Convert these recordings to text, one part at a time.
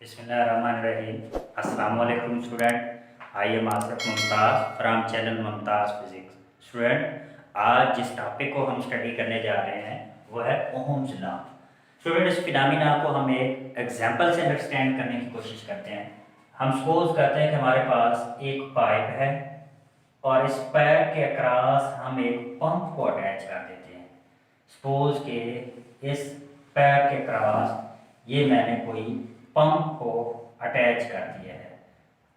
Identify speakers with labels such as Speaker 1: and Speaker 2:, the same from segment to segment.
Speaker 1: बिस्मिल्लाहिर्रहमानिर्रहीम। अस्सलाम वालेकुम student. I am Asif Mumtaz from channel Mumtaz physics. Student, आज जिस टॉपिक को हम स्टडी करने जा रहे हैं वो है ओहम्स लॉ। स्टूडेंट, इस फिनोमेना को हम एक एग्जांपल से अंडरस्टैंड करने की कोशिश करते हैं। हम सपोज करते हैं कि हमारे पास एक पाइप है और इस पाइप के अक्रॉस हम एक पंप को अटैच कर देते हैं। सपोज के इस पाइप के अक्रॉस ये मैंने कोई पंप को अटैच कर दिया है।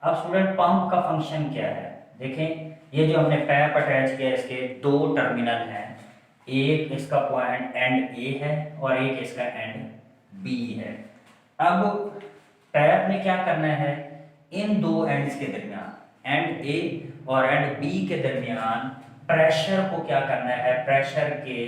Speaker 1: अब स्टूडेंट, पंप का फंक्शन क्या है? देखें, ये जो हमने पाइप अटैच किया है इसके दो टर्मिनल हैं। एक इसका पॉइंट एंड ए है और एक इसका एंड बी है। अब पाइप ने क्या करना है, इन दो एंड्स के दरमियान, एंड ए और एंड बी के दरमियान प्रेशर को क्या करना है, प्रेशर के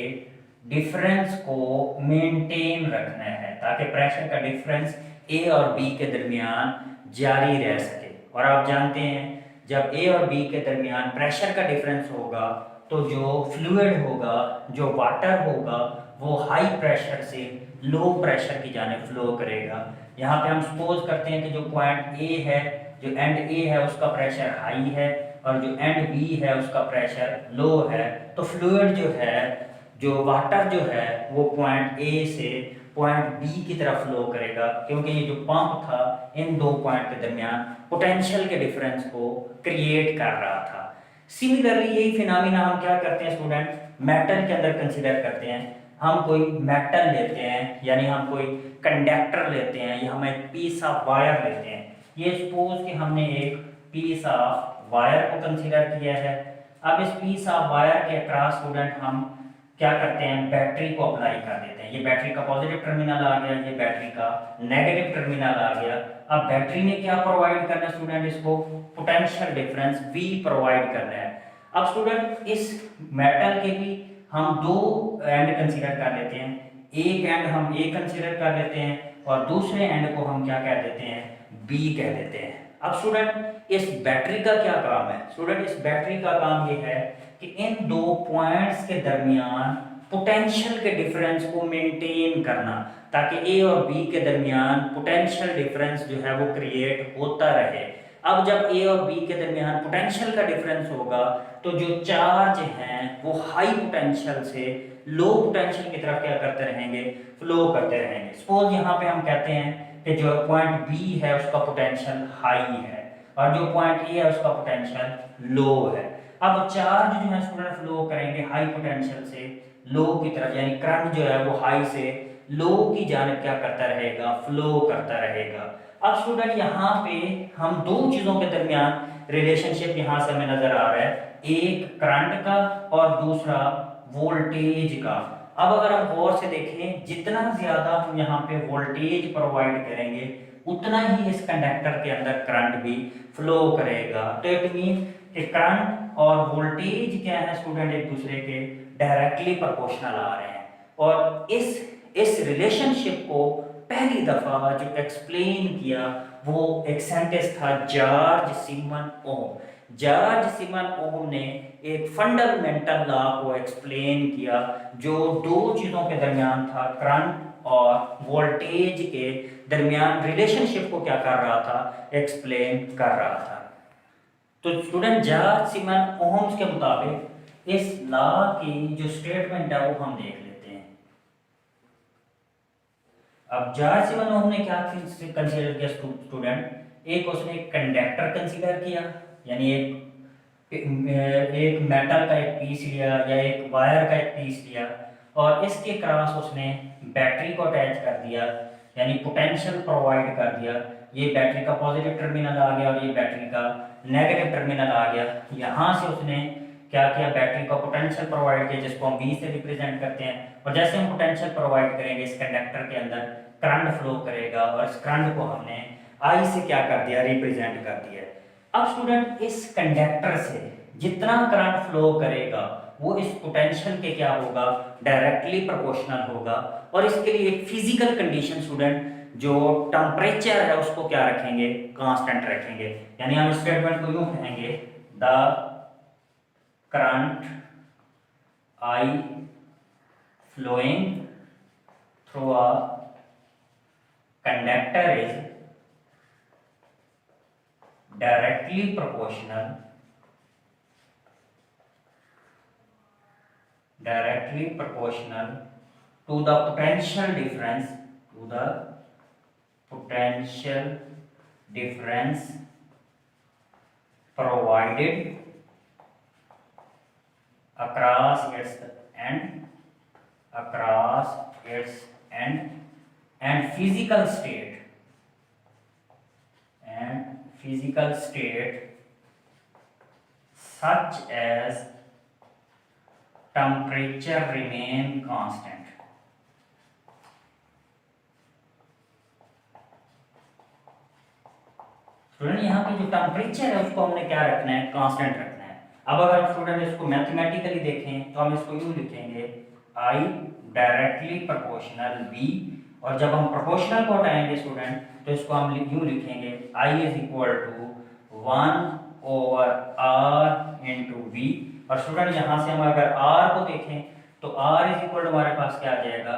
Speaker 1: डिफरेंस को मेंटेन रखना है ताकि प्रेशर का डिफरेंस ए और बी के दरमियान जारी रह सके। और आप जानते हैं जब ए और बी के दरमियान प्रेशर का डिफरेंस होगा तो जो फ्लूइड होगा, जो वाटर होगा, वो हाई प्रेशर से लो प्रेशर की जाने फ्लो करेगा। यहाँ पे हम सपोज करते हैं कि जो पॉइंट ए है, जो एंड ए है उसका प्रेशर हाई है और जो एंड बी है उसका प्रेशर लो है। तो फ्लूइड जो है, जो वाटर जो है, वो पॉइंट ए से पॉइंट बी की तरफ फ्लो करेगा क्योंकि ये जो पंप था इन दो पॉइंट के दरमियान पोटेंशियल के डिफरेंस को क्रिएट कर रहा था। सिमिलरली यही फिनोमेना हम क्या करते हैं स्टूडेंट, मेटल के अंदर कंसीडर करते हैं। हम कोई मेटल लेते हैं, यानी हम कोई कंडक्टर लेते हैं या हम एक पीस ऑफ वायर लेते हैं। ये सपोज कि हमने एक पीस ऑफ वायर को कंसीडर किया है। अब इस पीस ऑफ वायर के अक्रॉस स्टूडेंट हम क्या करते हैं, बैटरी को अप्लाई कर देते हैं। ये बैटरी का पॉजिटिव टर्मिनल आ गया, ये बैटरी का नेगेटिव टर्मिनल आ गया। अब बैटरी ने क्या प्रोवाइड करना है स्टूडेंट, इसको पोटेंशियल डिफरेंस V प्रोवाइड करना है। अब स्टूडेंट, इस मेटल के भी हम दो एंड कंसीडर कर लेते हैं। एक एंड हम A कंसीडर कर लेते हैं और दूसरे एंड को हम क्या कह देते हैं, B कह देते हैं। अब स्टूडेंट, इस बैटरी का क्या काम है? स्टूडेंट, इस बैटरी का काम ये है कि इन दो पॉइंट्स के दरमियान पोटेंशियल के डिफरेंस को मेंटेन करना ताकि ए और बी के दरमियान पोटेंशियल डिफरेंस जो है वो क्रिएट होता रहे। अब जब ए और बी के दरमियान पोटेंशियल का डिफरेंस होगा तो जो चार्ज हैं वो हाई पोटेंशियल से लो पोटेंशियल की तरफ क्या करते रहेंगे, फ्लो करते रहेंगे। सपोज यहाँ पे हम कहते हैं कि जो पॉइंट बी है उसका पोटेंशियल हाई है और जो पॉइंट ए है उसका पोटेंशियल लो है। अब चार्ज जो है स्टूडेंट फ्लो करेंगे हाई पोटेंशियल से लो की तरफ, यानी करंट जो है वो हाई से लो की जानिब क्या करता रहेगा, फ्लो करता रहेगा। अब स्टूडेंट, यहाँ पे हम दो चीजों के दरमियान रिलेशनशिप यहाँ से हमें नजर आ रहा है, एक करंट का और दूसरा वोल्टेज का। अब अगर हम गौर से देखें, जितना ज्यादा हम यहाँ पे वोल्टेज प्रोवाइड करेंगे उतना ही इस कंडक्टर के अंदर करंट भी फ्लो करेगा। तो इट मीन कि करंट और वोल्टेज क्या है स्टूडेंट, एक दूसरे के डायरेक्टली प्रोपोर्शनल आ रहे हैं। और इस रिलेशनशिप को पहली दफा जो एक्सप्लेन किया वो एक साइंटिस्ट था जॉर्ज सिमन ओम। जॉर्ज सिमन ओम ने एक फंडामेंटल लॉ को एक्सप्लेन किया जो दो चीजों के दरमियान था, करंट और वोल्टेज के दरमियान रिलेशनशिप को क्या कर रहा था, एक्सप्लेन कर रहा था। तो स्टूडेंट, जॉर्ज सिमन ओम्स के मुताबिक इस लॉ की जो स्टेटमेंट है वो हम देख लेते हैं। अब जॉर्ज सिमन ओम ने क्या कंसीडर किया स्टूडेंट, एक उसने एक कंडक्टर कंसीडर किया, यानी एक मेटल का एक पीस लिया या एक वायर का एक पीस लिया और इसके क्रॉस उसने बैटरी को अटैच कर दिया, यानी पोटेंशियल प्रोवाइड कर दिया। ये बैटरी का पॉजिटिव टर्मिनल आ गया और ये बैटरी का नेगेटिव टर्मिनल आ गया। यहाँ से उसने क्या किया, बैटरी का पोटेंशियल प्रोवाइड किया जिसको हम V से रिप्रेजेंट करते हैं। और जैसे हम पोटेंशियल प्रोवाइड करेंगे इस कंडक्टर के अंदर करंट फ्लो करेगा और इस करंट को हमने I से क्या कर दिया, रिप्रेजेंट कर दिया। अब स्टूडेंट, इस कंडक्टर से जितना करंट फ्लो करेगा वो इस पोटेंशियल के क्या होगा, डायरेक्टली प्रोपोर्शनल होगा। और इसके लिए एक फिजिकल कंडीशन स्टूडेंट, जो टेम्परेचर है उसको क्या रखेंगे, कांस्टेंट रखेंगे। यानी हम स्टेटमेंट को यूं कहेंगे, the current I flowing through a conductor is directly proportional to the potential difference provided across its end and physical state such as temperature remain constant. Student यहाँ पे जो टेम्परेचर है उसको हमने क्या रखना है, कांस्टेंट रखना है। अब अगर स्टूडेंट इसको मैथमेटिकली देखें तो हम इसको यूं लिखेंगे I डायरेक्टली प्रोपोर्शनल V, और जब हम प्रोपोर्शनल को हटाएंगे स्टूडेंट तो इसको हम यूं लिखेंगे I is equal to 1/r into V। और स्टूडेंट यहाँ से हम अगर R को देखें तो R इज इक्वल टू हमारे पास क्या आ जाएगा,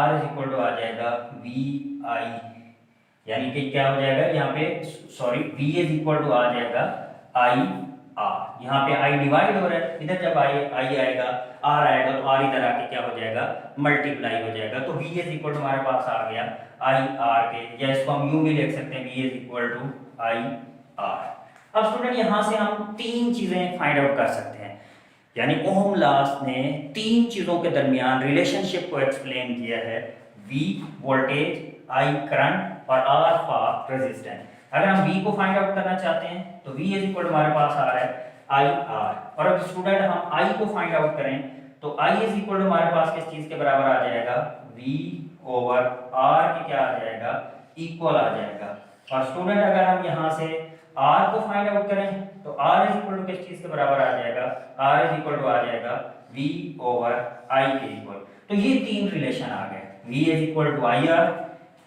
Speaker 1: R इज इक्वल टू आ जाएगा VI, यानी कि क्या हो जाएगा यहाँ पे, sorry V is equal to आ जाएगा IR। यहाँ पे I डिवाइड हो रहा है, इधर जब I आएगा R आएगा तो R इधर आके क्या हो जाएगा, मल्टीप्लाई हो जाएगा। तो V इज इक्वल टू हमारे पास आ गया IR के, या इसको हम यूं भी लिख सकते हैं V is equal to IR। अब स्टूडेंट यहाँ से हम तीन चीजें फाइंड आउट कर सकते हैं, यानी ओम लॉस ने तीन चीजों के दरमियान रिलेशनशिप को एक्सप्लेन किया है, V वोल्टेज, I करंट और R फॉर रेजिस्टेंस। अगर हम V को फाइंड आउट करना चाहते हैं तो V इज इक्वल हमारे पास आ रहा है IR, और अब स्टूडेंट हम I को फाइंड आउट करें तो I इज इक्वल हमारे पास किस चीज के बराबर आ जाएगा, V ओवर R के क्या आ जाएगा, इक्वल आ जाएगा। और स्टूडेंट अगर हम यहाँ से R को फाइंड आउट करें तो R इज इक्वल टू किस चीज के बराबर आ जाएगा, R इज इक्वल टू आ जाएगा V ओवर I के इक्वल। तो ये तीन रिलेशन आ गए, V is equal to IR,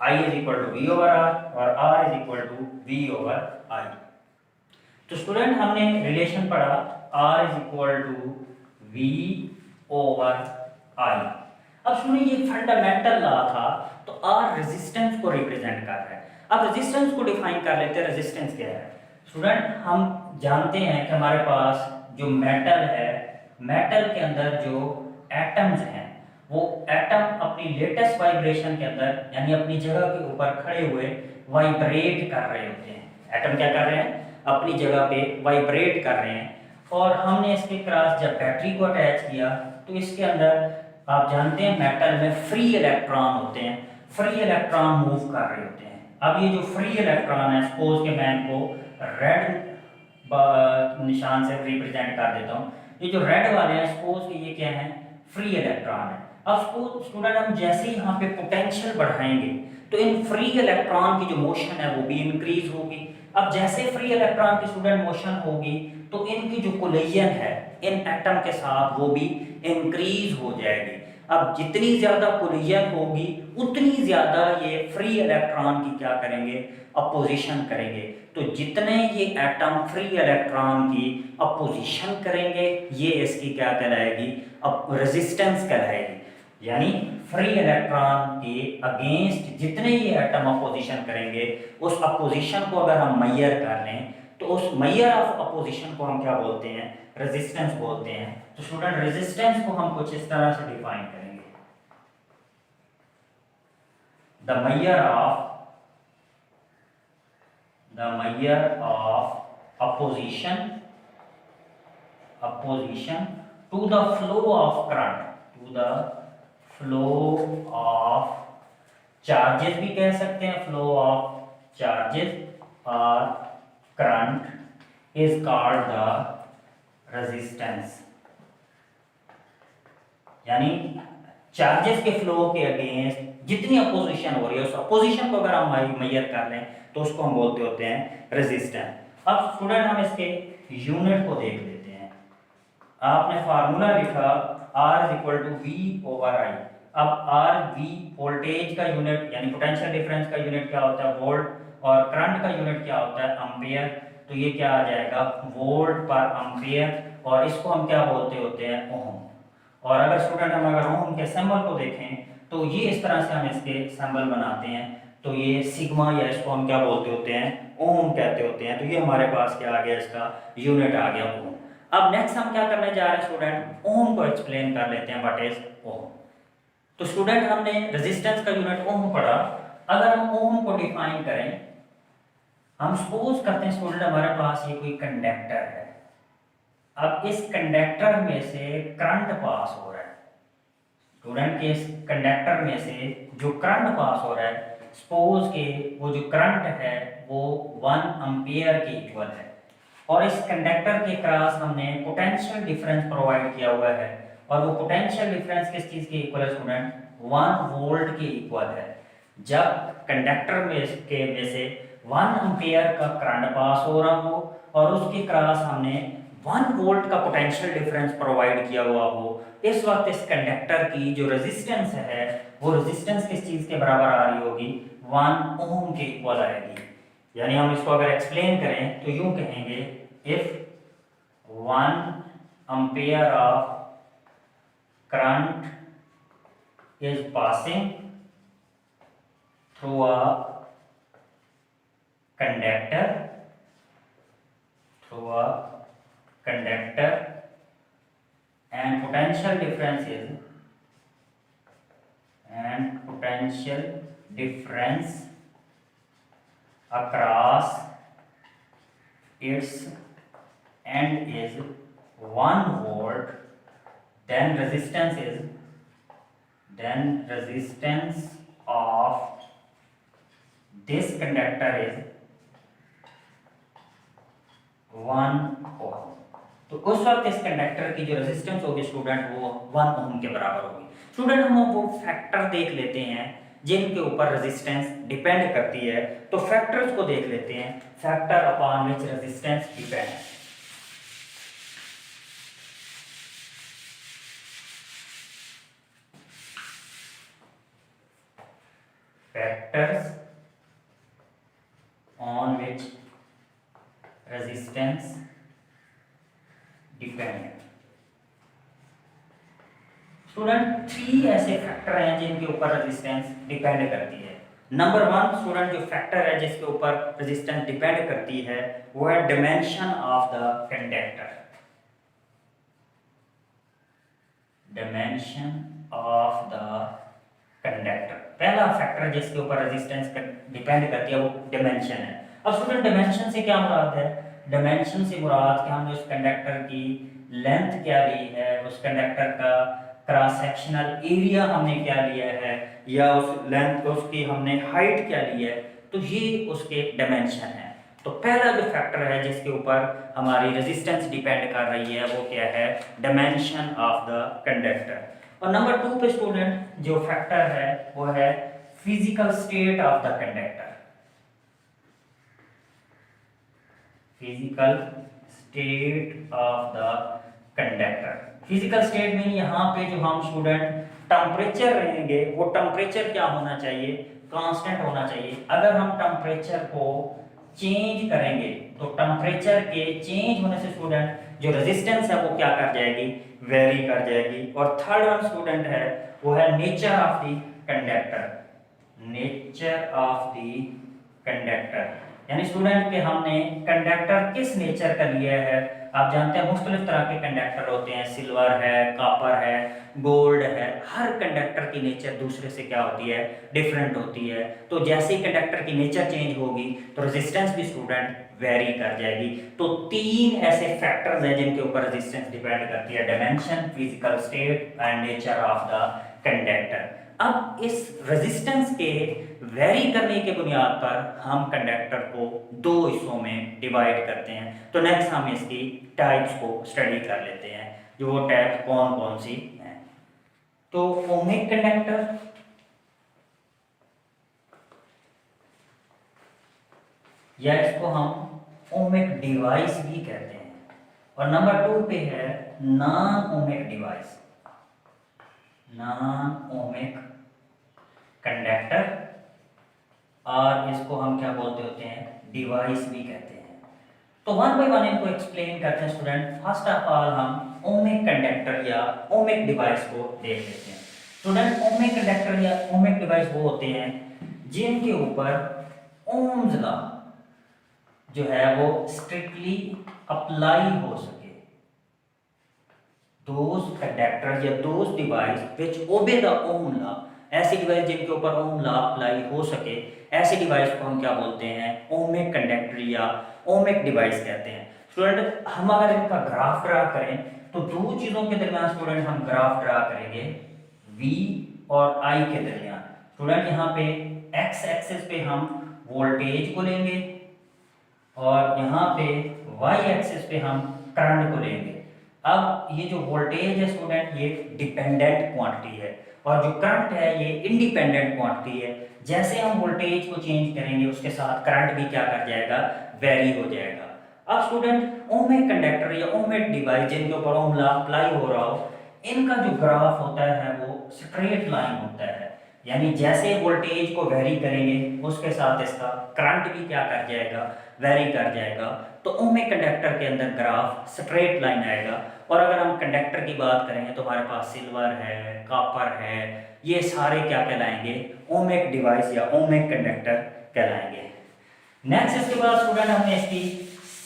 Speaker 1: I is equal to V over R और R is equal to V over I। तो स्टूडेंट हमने रिलेशन पढ़ा R is equal to V over I। अब सुनिए ये फंडामेंटल लॉ था, तो R रेजिस्टेंस को रिप्रेजेंट कर रहा है। अब रेजिस्टेंस को डिफाइन कर लेते हैं, रेजिस्टेंस क्या है स्टूडेंट। हम जानते हैं कि हमारे पास जो मेटल है, मेटल के अंदर जो एटम्स हैं वो एटम अपनी लेटेस्ट वाइब्रेशन के अंदर, यानी अपनी जगह के ऊपर खड़े हुए वाइब्रेट कर रहे होते हैं। एटम क्या कर रहे हैं, अपनी जगह पे वाइब्रेट कर रहे हैं। और हमने इसके क्रॉस जब बैटरी को अटैच किया तो इसके अंदर आप जानते हैं मेटल में फ्री इलेक्ट्रॉन होते हैं, फ्री इलेक्ट्रॉन मूव कर रहे होते हैं। अब ये जो फ्री इलेक्ट्रॉन है, सपोज के मैं इनको रेड निशान से रिप्रेजेंट कर देता हूँ, ये जो रेड वाले हैं सपोज कि ये क्या है, फ्री इलेक्ट्रॉन है। अब स्टूडेंट हम जैसे ही यहाँ पे पोटेंशियल बढ़ाएंगे तो इन फ्री इलेक्ट्रॉन की जो मोशन है वो भी इंक्रीज होगी। अब जैसे फ्री इलेक्ट्रॉन की स्टूडेंट मोशन होगी तो इनकी जो कोलिजन है इन एटम के साथ वो भी इंक्रीज हो जाएगी। अब जितनी ज्यादा कोलिजन होगी उतनी ज्यादा ये फ्री इलेक्ट्रॉन की क्या करेंगे, अपोजिशन करेंगे। तो जितने ये एटम फ्री इलेक्ट्रॉन की अपोजिशन करेंगे ये इसकी क्या कहलाएगी, अब रेजिस्टेंस कहलाएगी। यानी फ्री इलेक्ट्रॉन के अगेंस्ट जितने ये एटम अपोजिशन करेंगे उस अपोजिशन को अगर हम मेजर कर लें तो उस मेजर ऑफ अपोजिशन को हम क्या बोलते हैं, रेजिस्टेंस बोलते हैं। तो स्टूडेंट रेजिस्टेंस को हम कुछ इस तरह से डिफाइन करेंगे, the measure of opposition to the flow of current, to the flow of charges भी कह सकते हैं, flow of charges or current is called the resistance। यानी चार्जेस के फ्लो के अगेंस्ट जितनी अपोजिशन हो रही है उस अपोजिशन को अगर हम मेजर कर लें तो उसको हम बोलते होते हैं रेजिस्टेंस। अब स्टूडेंट हम इसके यूनिट को देख लेते हैं। आपने फार्मूला लिखा R is equal to V over I। अब R V वोल्टेज का यूनिट यानी पोटेंशियल डिफरेंस का यूनिट क्या होता है, वोल्ट, और करंट का यूनिट क्या होता है, एम्पियर। तो ये क्या आ जाएगा, वोल्ट पर एम्पियर, और इसको हम क्या बोलते होते हैं, ओम। और अगर स्टूडेंट हम अगर ओम के सिंबल को देखें तो ये इस तरह से हम इसके सिंबल बनाते हैं। तो तो ये सिग्मा या इसको हम क्या बोलते होते हैं, ओम कहते होते हैं। तो ये हमारे पास क्या आ गया, इसका यूनिट आ गया ओम। अब नेक्स्ट हम क्या करने जा रहे हैं स्टूडेंट, ओम को एक्सप्लेन कर लेते हैं, व्हाट इज ओम। तो स्टूडेंट हमने रेजिस्टेंस का यूनिट ओम पढ़ा। अगर हम ओम को डिफाइन करें, हम सपोज करते हैं स्टूडेंट हमारे पास ये कोई कंडक्टर है। अब इस कंडक्टर में से करंट पास हो रहा है, स्टूडेंट के इस कंडक्टर में से जो करंट पास हो रहा है, सपोज के वो जो करंट है वो 1 एम्पियर के इक्वल है, और इस कंडक्टर के क्रॉस हमने पोटेंशियल डिफरेंस प्रोवाइड किया हुआ है, और वो पोटेंशियल डिफरेंस किस चीज के इक्वल है स्टूडेंट, 1 वोल्ट के इक्वल है। जब कंडक्टर में से 1 एम्पियर का करंट पास हो रहा हो और उसके क्रॉस हमने 1 वोल्ट का पोटेंशियल डिफरेंस प्रोवाइड किया हुआ हो, इस वक्त इस कंडक्टर की जो रेजिस्टेंस है वो रेजिस्टेंस किस चीज के बराबर आ रही होगी, 1 ओम के इक्वल आएगी। यानी हम इसको अगर एक्सप्लेन करें तो यूं कहेंगे, if 1 ampere of current is passing through a conductor and potential difference across its end is 1 volt, then resistance of this conductor is 1 ohm। तो उस वक्त इस कंडक्टर की जो रेजिस्टेंस होगी स्टूडेंट वो 1 ओम के बराबर होगी। स्टूडेंट हम वो फैक्टर देख लेते हैं जिनके ऊपर रेजिस्टेंस डिपेंड करती है। तो फैक्टर्स को देख लेते हैं, factor upon which resistance depend. Factors on which resistance depend. Student 3 ऐसे फैक्टर हैं जिनके ऊपर रेजिस्टेंस डिपेंड करती है। नंबर 1 स्टूडेंट जो फैक्टर है जिसके ऊपर रेजिस्टेंस डिपेंड करती है वो है dimension of the conductor. Dimension of the conductor पहला फैक्टर जिसके ऊपर रेजिस्टेंस डिपेंड करती है वो डायमेंशन है। अब स्टूडेंट डायमेंशन से क्या मुराद है, डायमेंशन से मुराद कि हमने उस कंडक्टर की लेंथ क्या ली है, उस कंडक्टर का क्रॉस सेक्शनल एरिया हमने क्या लिया है, या उस लेंथ उसकी हमने हाइट क्या ली है, तो ये उसके डायमेंशन है। तो पहला जो फैक्टर है जिसके ऊपर हमारी रेजिस्टेंस डिपेंड कर रही है वो क्या है, डायमेंशन ऑफ द कंडक्टर। और नंबर 2 पे स्टूडेंट जो फैक्टर है वो है physical state of the conductor. Physical state of the conductor. Physical state में यहाँ पे जो हम स्टूडेंट टेम्परेचर रहेंगे वो टेम्परेचर क्या होना चाहिए, कांस्टेंट होना चाहिए। अगर हम टेम्परेचर को चेंज करेंगे तो टेम्परेचर के चेंज होने से स्टूडेंट जो रेजिस्टेंस है वो क्या कर जाएगी, वेरी कर जाएगी। और थर्ड वन स्टूडेंट है वो है nature of the conductor. Nature of the conductor यानी स्टूडेंट के हमने कंडक्टर किस नेचर का लिया है। आप जानते हैं मुख्तलिफ तरह के कंडक्टर होते हैं, सिल्वर है, कॉपर है, गोल्ड है। हर कंडक्टर की नेचर दूसरे से क्या होती है, डिफरेंट होती है। तो जैसे ही कंडक्टर की नेचर चेंज होगी तो रेजिस्टेंस भी स्टूडेंट वेरी कर जाएगी। तो 3 ऐसे फैक्टर्स हैं जिनके ऊपर रेजिस्टेंस डिपेंड करती है, dimension, physical state and nature of the conductor. अब इस रेजिस्टेंस के वेरी करने के बुनियाद पर हम कंडक्टर को 2 हिस्सों में डिवाइड करते हैं। तो नेक्स्ट हम इसकी टाइप्स को स्टडी कर लेते हैं, जो वो टाइप कौन कौन सी हैं। तो ओमिक कंडक्टर, या इसको हम ओमिक डिवाइस भी कहते हैं। और नंबर 2 पे है non ohmic device, non ohmic conductor, और इसको हम क्या बोलते होते हैं, डिवाइस भी कहते हैं। तो 1 बाय 1 इनको एक्सप्लेन करते हैं स्टूडेंट। फर्स्ट ऑफ ऑल हम ओमिक कंडक्टर या ओमिक डिवाइस को देख लेते हैं। स्टूडेंट ओमिक कंडक्टर या ओमिक डिवाइस वो होते हैं जिनके ऊपर ओम्स लॉ जो है वो स्ट्रिक्टली अप्लाई हो सके, दोज कंडक्टर या those device which obey the Ohm law, ऐसी डिवाइस जिनके ऊपर ओम लॉ अप्लाई हो सके, ऐसी डिवाइस को हम क्या बोलते हैं, ओमिक कंडक्टर या ओमिक डिवाइस कहते हैं। स्टूडेंट हम अगर इनका ग्राफ ड्रा करें तो दो चीजों के दरमियान स्टूडेंट हम ग्राफ ड्रा करेंगे, V और I के दरमियान। स्टूडेंट यहाँ पे x एक्सिस पे हम वोल्टेज को लेंगे और यहाँ पे y एक्सिस पे हम करंट को लेंगे। अब ये जो वोल्टेज है स्टूडेंट ये डिपेंडेंट क्वांटिटी है और जो करंट है ये इंडिपेंडेंट क्वांटिटी है। जैसे हम वोल्टेज को चेंज करेंगे उसके साथ करंट भी क्या कर जाएगा, वेरी हो जाएगा। अब स्टूडेंट ओमिक कंडक्टर या ओमिक डिवाइस जिनके ऊपर ओम लॉ अप्लाई हो रहा हो, इनका जो ग्राफ होता है वो स्ट्रेट लाइन होता है, यानी जैसे वोल्टेज को वेरी करेंगे उसके साथ इसका करंट भी क्या कर जाएगा, वेरी कर जाएगा। तो ओमिक कंडक्टर के अंदर ग्राफ स्ट्रेट लाइन आएगा। और अगर हम कंडक्टर की बात करें तो हमारे पास सिल्वर है, कॉपर है, ये सारे क्या कहलाएंगे, ओमिक डिवाइस या ओमिक कंडक्टर कहलाएंगे। नेक्स्ट इसके बाद स्टूडेंट हमने इसकी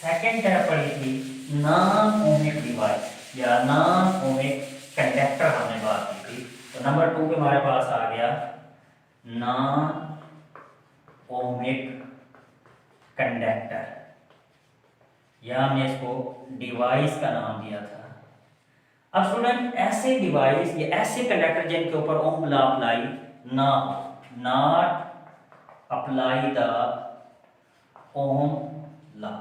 Speaker 1: सेकेंड टाइप पढ़ी थी, नॉन ओमिक डिवाइस या नॉन ओमिक कंडक्टर हमने बात की थी। तो नंबर 2 पे हमारे पास आ गया नॉन ओमिक कंडक्टर, या हमने इसको डिवाइस का नाम दिया था। अब स्टूडेंट ऐसे डिवाइस या ऐसे कंडक्टर जिनके ऊपर ओम लॉ अप्लाई ना हो, not apply the Ohm law,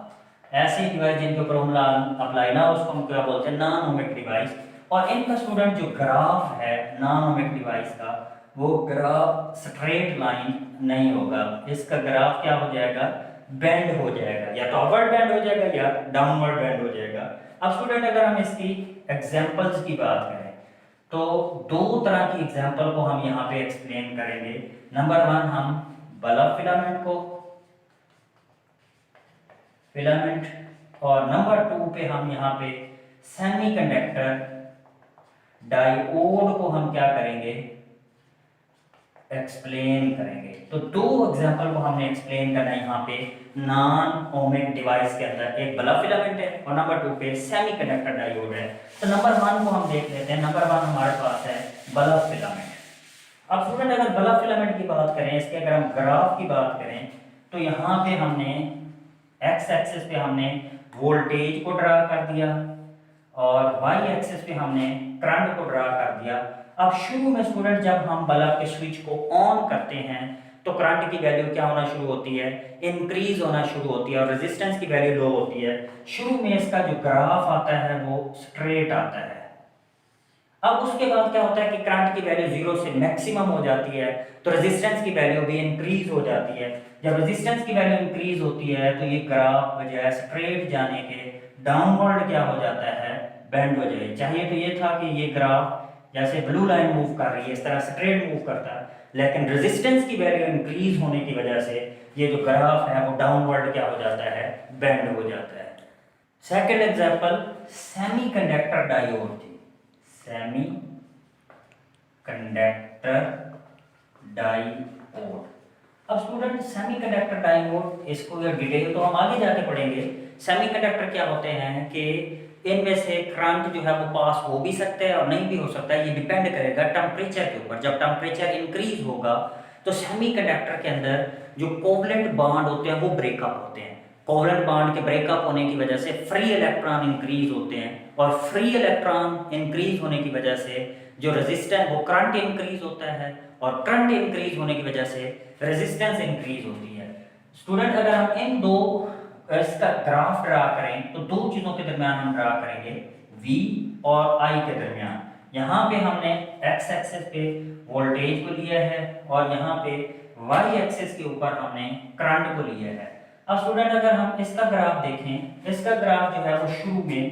Speaker 1: ऐसे डिवाइस जिनके ऊपर ओम लॉ अप्लाई ना हो उसको हम क्या बोलते हैं, नॉन ओमिक डिवाइस। और इनका स्टूडेंट जो ग्राफ है नॉन ओमिक डिवाइस का, वो ग्राफ स्ट्रेट लाइन नहीं होगा, इसका ग्राफ क्या हो जाएगा, बेंड हो जाएगा, या तो अपवर्ड बेंड हो जाएगा या डाउनवर्ड बेंड हो जाएगा। अब स्टूडेंट अगर हम इसकी एग्जांपल्स की बात करें तो दो तरह की एग्जांपल को हम यहाँ पे एक्सप्लेन करेंगे। नंबर 1 हम बल्ब फिलामेंट को, फिलामेंट, और नंबर 2 पे हम यहाँ पे सेमीकंडक्टर डायोड को हम क्या करेंगे, एक्सप्लेन करेंगे। तो दो एग्जांपल को हमने एक्सप्लेन करना है यहाँ पे नॉन ओमिक डिवाइस के अंदर, एक बल्ब फिलामेंट है और नंबर 2 पे सेमीकंडक्टर डायोड है। तो नंबर 1 को हम देख लेते हैं। नंबर 1 हमारे पास है बल्ब फिलामेंट। अब स्टूडेंट अगर बल्ब फिलामेंट की बात करें, इसके अगर हम ग्राफ की बात करें तो यहाँ पे हमने एक्स एक्सिस पे हमने वोल्टेज को ड्रा कर दिया और वाई एक्सिस पे हमने करंट को ड्रा कर दिया। अब शुरू में स्टूडेंट जब हम बल्ब के स्विच को ऑन करते हैं तो करंट की वैल्यू क्या होना शुरू होती है, इंक्रीज होना शुरू होती है और रेजिस्टेंस की वैल्यू लो होती है। शुरू में इसका जो ग्राफ आता है वो स्ट्रेट आता है। अब उसके बाद क्या होता है कि करंट की वैल्यू 0 से मैक्सिमम हो जाती है तो रेजिस्टेंस की वैल्यू भी इंक्रीज हो जाती है। जब रेजिस्टेंस की वैल्यू इंक्रीज होती है तो ये ग्राफ बजाय स्ट्रेट जाने के डाउनवर्ड क्या हो जाता है, बेंड हो जाए। चाहिए तो ये था कि ये ग्राफ जैसे ब्लू लाइन मूव कर रही है इस तरह स्ट्रेट मूव करता है, लेकिन रेजिस्टेंस की वैल्यू इंक्रीज होने की वजह से ये जो ग्राफ है वो डाउनवर्ड क्या हो जाता है, बेंड हो जाता है। सेकंड एग्जांपल सेमीकंडक्टर डायोड थी, सेमी कंडक्टर डायोड। अब स्टूडेंट सेमीकंडक्टर डायोड, इसको ये डिटेल तो हम आगे जाके पढ़ेंगे। सेमीकंडक्टर क्या होते हैं कि इनमें से करंट जो है वो पास हो भी सकता है और नहीं भी हो सकता है, ये डिपेंड करेगा टेम्परेचर के ऊपर। जब टेम्परेचर इंक्रीज होगा तो सेमीकंडक्टर के अंदर जो कोवलेंट बॉन्ड होते हैं वो ब्रेकअप होते हैं। कोवलेंट बॉन्ड के ब्रेकअप होने की वजह से फ्री इलेक्ट्रॉन इंक्रीज होते हैं और फ्री इलेक्ट्रॉन इंक्रीज होने की वजह से जो रेजिस्टेंस वो करंट इंक्रीज होता है और करंट इंक्रीज होने की वजह से रेजिस्टेंस इंक्रीज होती है। स्टूडेंट अगर हम इन दो इसका ग्राफ ड्रा करें तो दो चीजों के दरमियान हम ड्रा करेंगे, V और I के दरमियान। यहाँ पे हमने x एक्सिस पे वोल्टेज को लिया है और यहाँ पे y एक्सिस के ऊपर हमने करंट को लिया है। अब स्टूडेंट अगर हम इसका ग्राफ देखें, इसका ग्राफ जो है वो शुरू में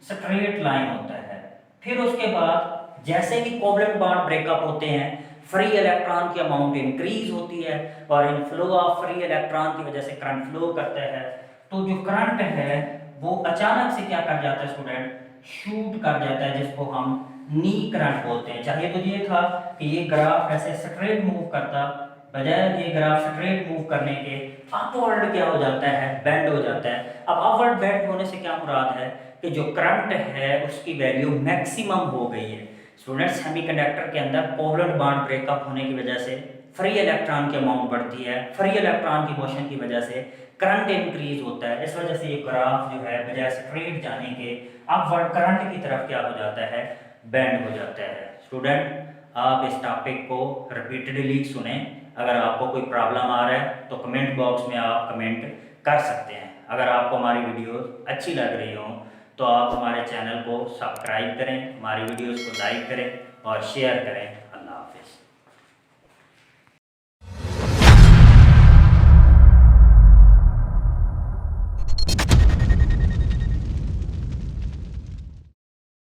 Speaker 1: स्ट्रेट लाइन होता है, फिर उसके बाद जैसे ही कोवलेंट बॉन्ड ब्रेकअप होते हैं फ्री इलेक्ट्रॉन की अमाउंट इंक्रीज होती है और इन फ्लो ऑफ फ्री इलेक्ट्रॉन की वजह से करंट फ्लो करता है। तो जो करंट है वो अचानक से क्या कर जाता है स्टूडेंट, शूट कर जाता है, जिसको हम नी करंट बोलते हैं। चाहिए तो ये था कि ये ग्राफ ऐसे स्ट्रेट मूव करता, बजाय ये ग्राफ स्ट्रेट मूव करने के अपवर्ड क्या हो जाता है, बेंड हो जाता है। अब अपवर्ड बेंड होने से क्या मुराद है कि जो करंट है उसकी वैल्यू मैक्सिमम हो गई है। स्टूडेंट्स, सेमीकंडक्टर के अंदर कोवलेंट बॉन्ड ब्रेकअप होने की वजह से फ्री इलेक्ट्रॉन की अमाउंट बढ़ती है, फ्री इलेक्ट्रॉन की मोशन की वजह से करंट इंक्रीज होता है। इस वजह से ये ग्राफ जो है बजाय स्ट्रेट जाने के अपवर्ड करंट की तरफ क्या हो जाता है, बेंड हो जाता है। स्टूडेंट, आप इस टॉपिक को रिपीटेडली सुने। अगर आपको कोई प्रॉब्लम आ रहा है तो कमेंट बॉक्स में आप कमेंट कर सकते हैं। अगर आपको हमारी वीडियोस अच्छी लग रही हो तो आप हमारे चैनल को सब्सक्राइब करें, हमारी वीडियोस को लाइक करें और शेयर करें।